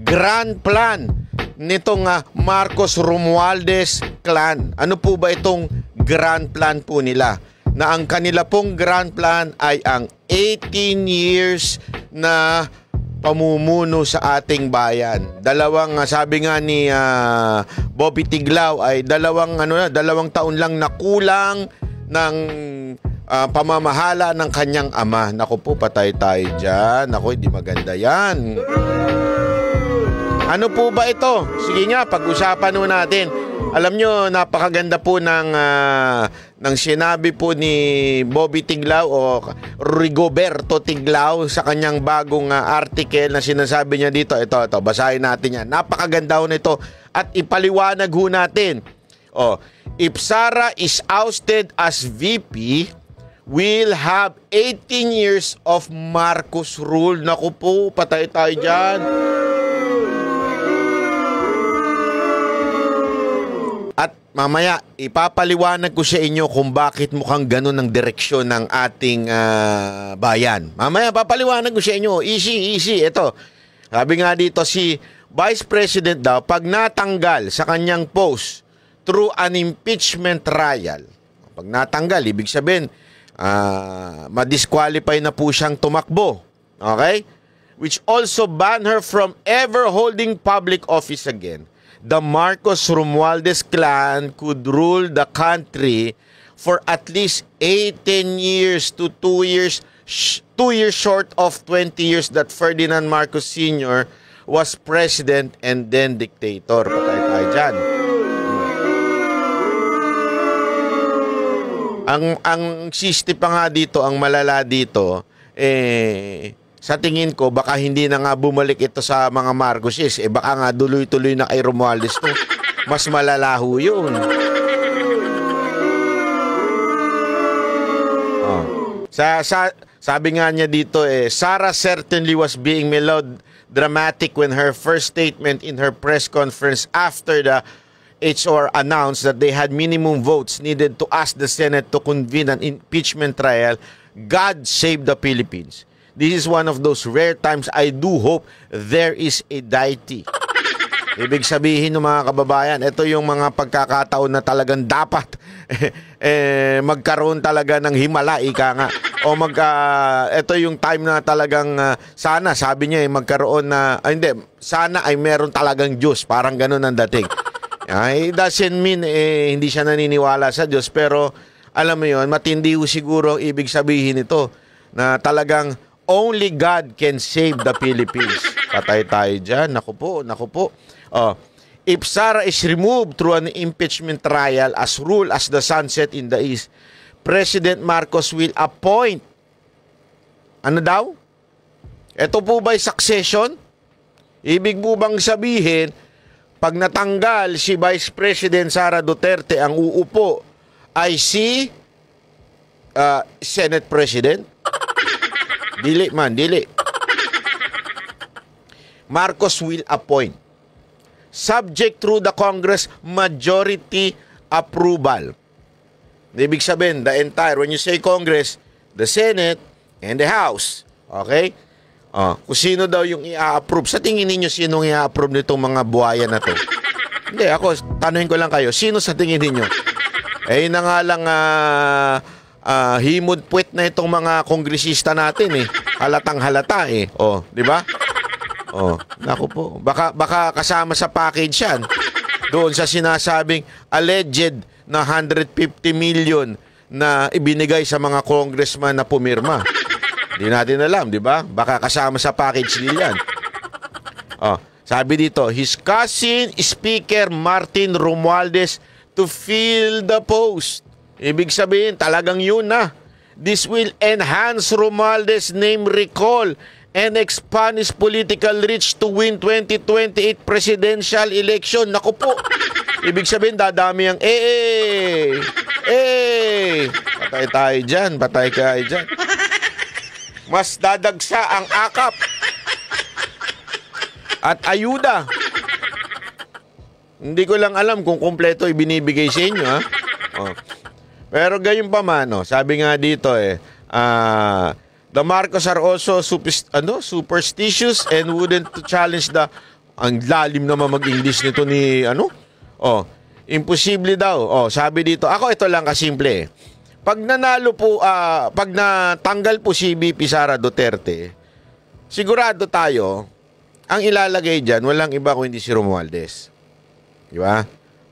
Grand plan nitong Marcos Romualdez clan. Ano po ba itong grand plan po nila? Na ang kanila pong grand plan ay ang 18 years na pamumuno sa ating bayan. Sabi nga ni Bobby Tiglao ay dalawang taon lang na kulang ng pamamahala ng kanyang ama. Naku po, patay tayo dyan. Naku, hindi maganda yan. Ano po ba ito? Sige nga, pag-usapan po natin. Alam nyo, napakaganda po ng sinabi po ni Bobby Tiglao o Rigoberto Tiglao sa kanyang bagong article na sinasabi niya dito. Ito, basahin natin yan. Napakaganda ho nito at ipaliwanag ho natin. If Sara is ousted as VP, we'll have 18 years of Marcos rule. Naku po, patay tayo dyan. At mamaya, ipapaliwanag ko sa inyo kung bakit mukhang ganun ang direksyon ng ating bayan. Mamaya, papaliwanag ko sa inyo. Easy. Ito, sabi nga dito, si Vice President daw, pag natanggal sa kanyang post through an impeachment trial, pag natanggal, ibig sabihin, ma-disqualify na po siyang tumakbo. Okay? Which also ban her from ever holding public office again. The Marcos Romualdez clan could rule the country for at least 18 years to 2 years short of 20 years that Ferdinand Marcos Sr. was president and then dictator. Patay tayo dyan. Ang sisti pa nga dito, ang malala dito, sa tingin ko, baka hindi na nga bumalik ito sa mga Marcoses. Baka nga tuloy-tuloy na kay Romualdez to. Mas malalaho yun. Sabi nga niya dito, Sara certainly was being melodramatic when her first statement in her press conference after the HR announced that they had minimum votes needed to ask the Senate to convene an impeachment trial. God save the Philippines. This is one of those rare times I do hope there is a deity. Ibig sabihin ng mga kababayan, ito yung mga pagkakataon na talagang dapat magkaroon talaga ng himala, ika nga. O ito yung time na talagang sana, sabi niya magkaroon na, sana ay meron talagang Diyos. Parang ganun ang dating. It doesn't mean hindi siya naniniwala sa Diyos, pero alam mo yun, matindi siguro ibig sabihin ito na talagang only God can save the Philippines. Patay tayo dyan. Naku po. If Sara is removed through an impeachment trial as rule as the sunset in the east, President Marcos will appoint. Ano daw? Ito po ba'y succession? Ibig po bang sabihin, pag natanggal si Vice President Sara Duterte, ang uupo ay si Senate President? Dili. Marcos will appoint. Subject through the Congress majority approval. Ibig sabihin, when you say Congress, the Senate and the House. Okay? Kung sino daw yung i-approve. Sa tingin ninyo, sinong i-approve nitong mga buhaya na to? Hindi, ako, tanungin ko lang kayo. Sino sa tingin ninyo? Na nga lang, himod puwet na itong mga kongresista natin halatang halata di ba? Naku po. Baka kasama sa package yan. Doon sa sinasabing alleged na 150 million na ibinigay sa mga congressman na pumirma. Hindi natin alam, di ba? Baka kasama sa package deal yan. Sabi dito, his cousin Speaker Martin Romualdez to fill the post. Ibig sabihin, talagang yun na. This will enhance Romualdez' name recall and expand his political reach to win 2028 presidential election. Naku po. Ibig sabihin, dadami ang patay tayo dyan. Patay kayo dyan. Mas dadagsa ang akap at ayuda. Hindi ko lang alam kung kumpleto ibinibigay sa inyo, Pero gayon pa man, sabi nga dito The Marcos are also superstitious and wouldn't to challenge the... Ang lalim naman mag-English nito ni imposible daw. Sabi dito, ako ito lang kasimple. Pag nanalo po, pag natanggal po si VP Sara Duterte, sigurado tayo, ang ilalagay dyan, walang iba kung hindi si Romualdez. Di ba?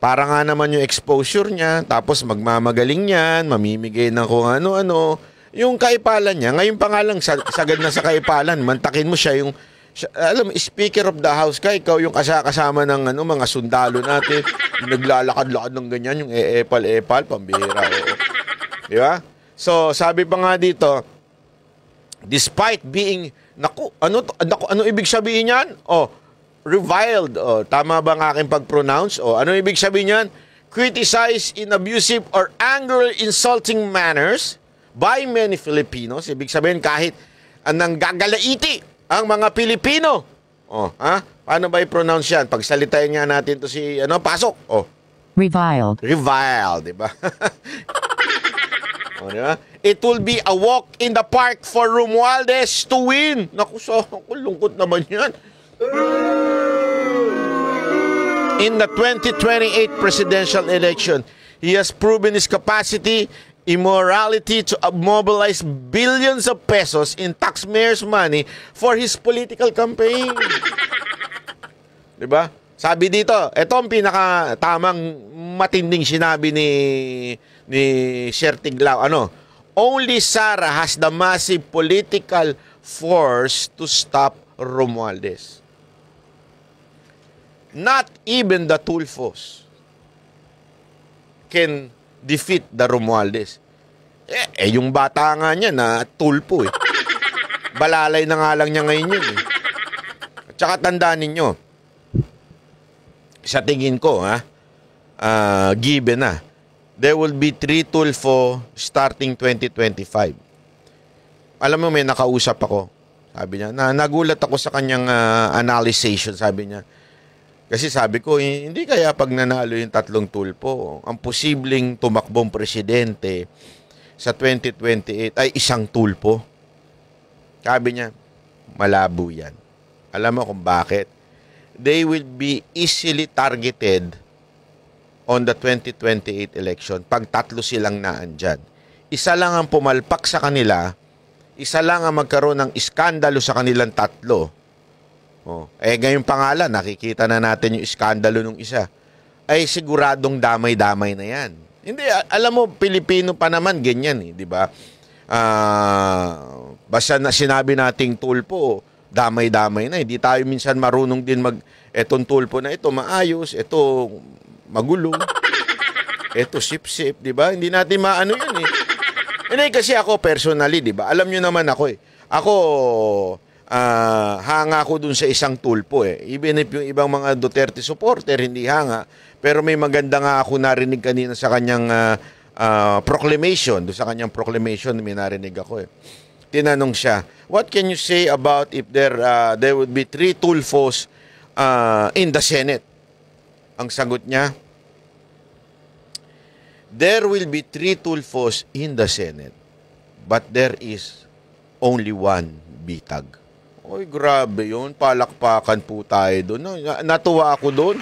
Para nga naman yung exposure niya, tapos magmamagaling yan, mamimigay ng kung ano-ano. Yung kaipalan niya, ngayon pa nga lang sagad na sa kaipalan, mantakin mo siya yung... Alam, Speaker of the House ka, ikaw yung kasama ng mga sundalo natin, yung naglalakad-lakad ng ganyan, yung epal-epal, pambihira. Di ba? So, sabi pa nga dito, despite being, ano ibig sabihin yan? Reviled. Tama ba ang aking pag-pronounce? Ano ibig sabihin yan? Criticized in abusive or anger-insulting manners by many Filipinos. Ibig sabihin kahit anang gagalaiti ang mga Pilipino. Paano ba i-pronounce yan? Pagsalitain nga natin to si, pasok. Reviled. Reviled, di ba? Diba? It will be a walk in the park for Romualdez to win. Naku, lungkot naman yan. In the 2028 presidential election, he has proven his capacity, immorality to mobilize billions of pesos in taxpayers' money for his political campaign. Diba? Sabi dito, ito ang pinaka-tamang matinding sinabi ni Sir Tiglao. Only Sara has the massive political force to stop Romualdez. Not even the Tulfos can defeat the Romualdez. Yung bata nga niya na tulpo Balalay na nga lang niya ngayon yun At saka tandaan ninyo, sa tingin ko, given na, there will be 3 Tulfo starting 2025. Alam mo, may nakausap ako. Sabi niya, nagulat ako sa kanyang analysis, sabi niya. Kasi sabi ko, hindi kaya pag nanalo yung 3 tulpo, ang posibleng tumakbong presidente sa 2028 ay 1 tulpo. Sabi niya, malabo yan. Alam mo kung bakit? They will be easily targeted on the 2028 election pag 3 silang naandyan. Isa lang ang pumalpak sa kanila, isa lang ang magkaroon ng iskandalo sa kanilang 3. Ngayong pangalan, nakikita na natin yung iskandalo ng isa. Ay siguradong damay-damay na yan. Hindi, alam mo, Pilipino pa naman, ganyan di ba? Basta na sinabi nating tulpo, damay-damay na. Hindi tayo minsan marunong din etong tulpo na ito maayos, ito magulo, ito sip-sip, di ba? Hindi natin maano yan Hindi, kasi ako personally, di ba? Alam nyo naman ako Ako, hanga ko dun sa 1 tulpo Even if yung ibang mga Duterte supporter hindi hanga, pero may maganda nga ako narinig kanina sa kanyang proclamation. Doon sa kanyang proclamation may narinig ako Tinanong siya, what can you say about if there would be 3 tulfos in the Senate? Ang sagot niya, there will be 3 tulfos in the Senate, but there is only 1 bitag. Oy, grabe yun. Palakpakan po tayo doon. Natuwa ako doon.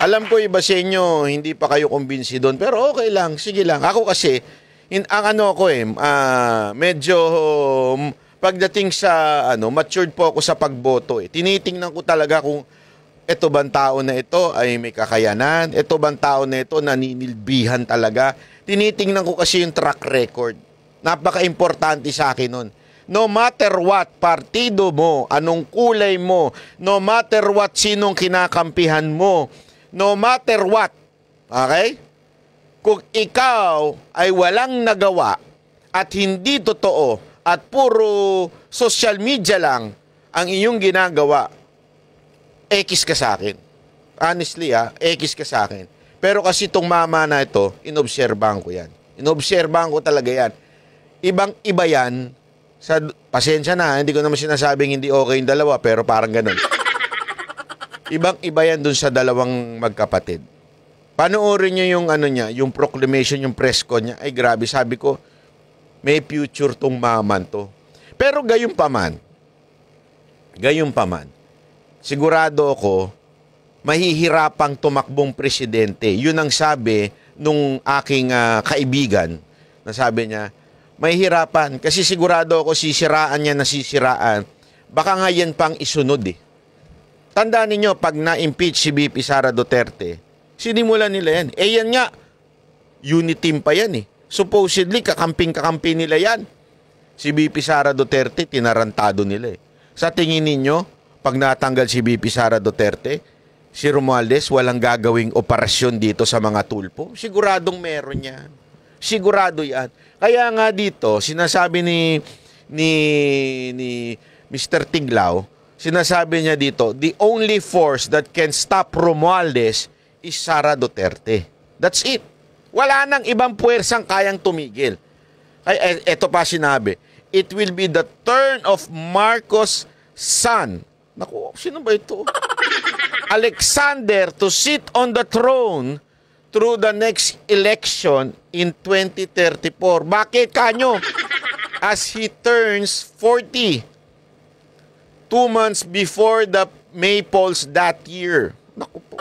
Alam ko iba sa inyo, hindi pa kayo kumbinsi doon. Pero okay lang, sige lang. Ako kasi, medyo pagdating sa, matured po ako sa pagboto Tinitingnan ko talaga kung ito bang tao na ito ay may kakayanan. Ito bang tao na ito naninilbihan talaga. Tinitingnan ko kasi yung track record. Napaka-importante sa akin nun. No matter what, partido mo, anong kulay mo, no matter what, sinong kinakampihan mo, no matter what, okay? Kung ikaw ay walang nagawa at hindi totoo at puro social media lang ang iyong ginagawa, ekis ka sa akin. Honestly, ekis ka sa akin. Pero kasi itong mama na ito, inobserbahan ko yan. Inobserbahan ko talaga yan. Ibang-iba yan. Pasensya na, hindi ko naman sinasabing hindi okay yung dalawa, pero parang ganun. Ibang-iba yan dun sa dalawang magkapatid. Panoorin nyo yung yung proclamation, yung press con niya. Ay grabe, sabi ko, may future tong maman to. Pero gayon pa man, sigurado ako, mahihirapang tumakbong presidente. Yun ang sabi nung aking kaibigan, na sabi niya, mahihirapan kasi sigurado ako sisiraan niya na sisiraan. Baka nga yan pang isunod eh. Tandaan ninyo, pag na-impeach si VP Sara Duterte, sinimulan nila yan. Yan nga, unit team pa yan eh. Supposedly, kakamping-kakampi nila yan. Si VP Sara Duterte, tinarantado nila eh. Sa tingin ninyo, pag natanggal si VP Sara Duterte, si Romualdez walang gagawing operasyon dito sa mga tulpo? Siguradong meron yan. Sigurado yan. Kaya nga dito, sinasabi ni Mr. Tiglao, sinasabi niya dito, the only force that can stop Romualdez is Sara Duterte. That's it. Wala nang ibang puwersang kayang tumigil. Ay, eto pa sinabi, it will be the turn of Marcos' son. Naku, sino ba ito? Alexander to sit on the throne through the next election in 2034. Bakit kanyo? As he turns 40, 2 months before the May polls that year. Naku po.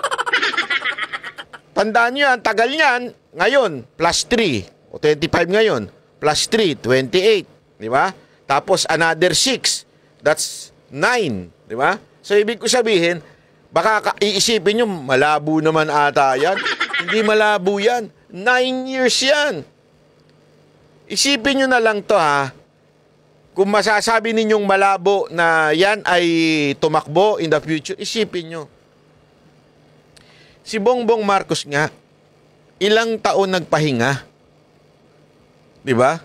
Tandaan nyo yan, tagal niyan. Ngayon, plus 3. O 25 ngayon. Plus 3, 28. Di ba? Tapos another 6. That's 9. Di ba? So, ibig ko sabihin, baka iisipin nyo, malabo naman ata yan. Hindi malabo yan. 9 years yan. Isipin nyo na lang to ha. Kung masasabi ninyong malabo na yan ay tumakbo in the future, isipin nyo. Si Bongbong Marcos nga, ilang taon nagpahinga? Di ba?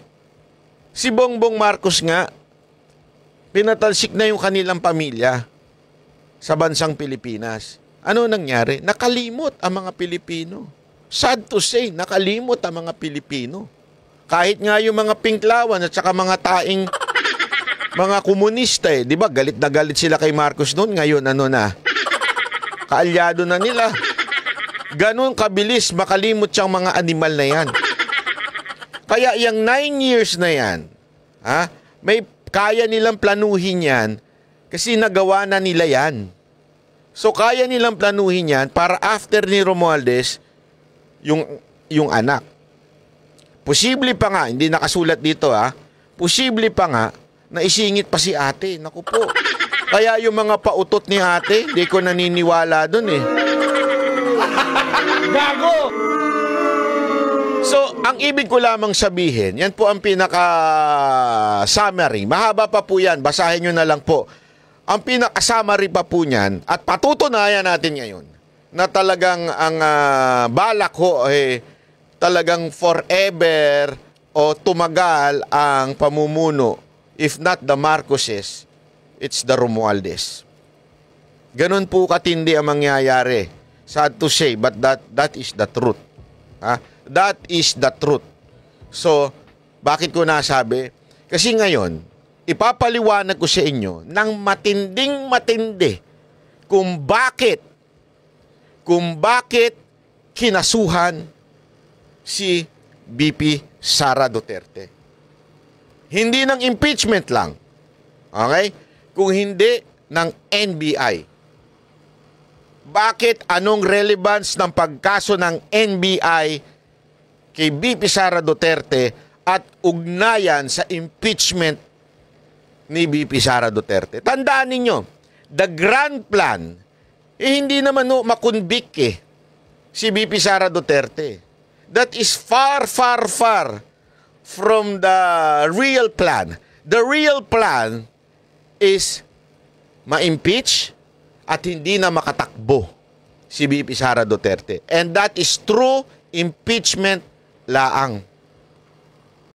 Si Bongbong Marcos nga, pinatalsik na yung kanilang pamilya sa bansang Pilipinas. Ano nangyari? Nakalimot ang mga Pilipino. Sad to say, nakalimot ang mga Pilipino. Kahit nga yung mga pinklawan at saka mga taing mga komunista eh. Di ba? Galit na galit sila kay Marcos noon. Ngayon ano na? Kaalyado na nila. Ganon kabilis makalimot siyang mga animal na yan. Kaya yung 9 years na yan, may kaya nilang planuhin yan kasi nagawa na nila yan. So kaya nilang planuhin yan para after ni Romualdez, yung anak. Posible pa nga, hindi nakasulat dito posible pa nga na isingit pa si ate. Naku po. Kaya yung mga pautot ni ate, hindi ko naniniwala dun eh. Gago! So, ang ibig ko lamang sabihin, yan po ang pinaka-summary. Mahaba pa po yan, basahin nyo na lang po. Ang pinaka-summary pa po niyan, at patutunayan natin ngayon, na talagang ang balak ko talagang forever o tumagal ang pamumuno. If not the Marcoses, it's the Romualdez. Ganun po katindi ang mangyayari. Sad to say, but that is the truth. That is the truth. So, bakit ko nasabi? Kasi ngayon, ipapaliwanag ko sa inyo ng matinding matindi kung bakit kinasuhan si VP Sara Duterte. Hindi ng impeachment lang. Okay? Kung hindi ng NBI. Bakit? Anong relevance ng pagkaso ng NBI kay VP Sara Duterte at ugnayan sa impeachment ni VP Sara Duterte? Tandaan ninyo, the grand plan, hindi naman makonvict si VP Sara Duterte. That is far, far, far from the real plan. The real plan is ma-impeach at hindi na makatakbo si VP Sara Duterte. And that is true impeachment laang.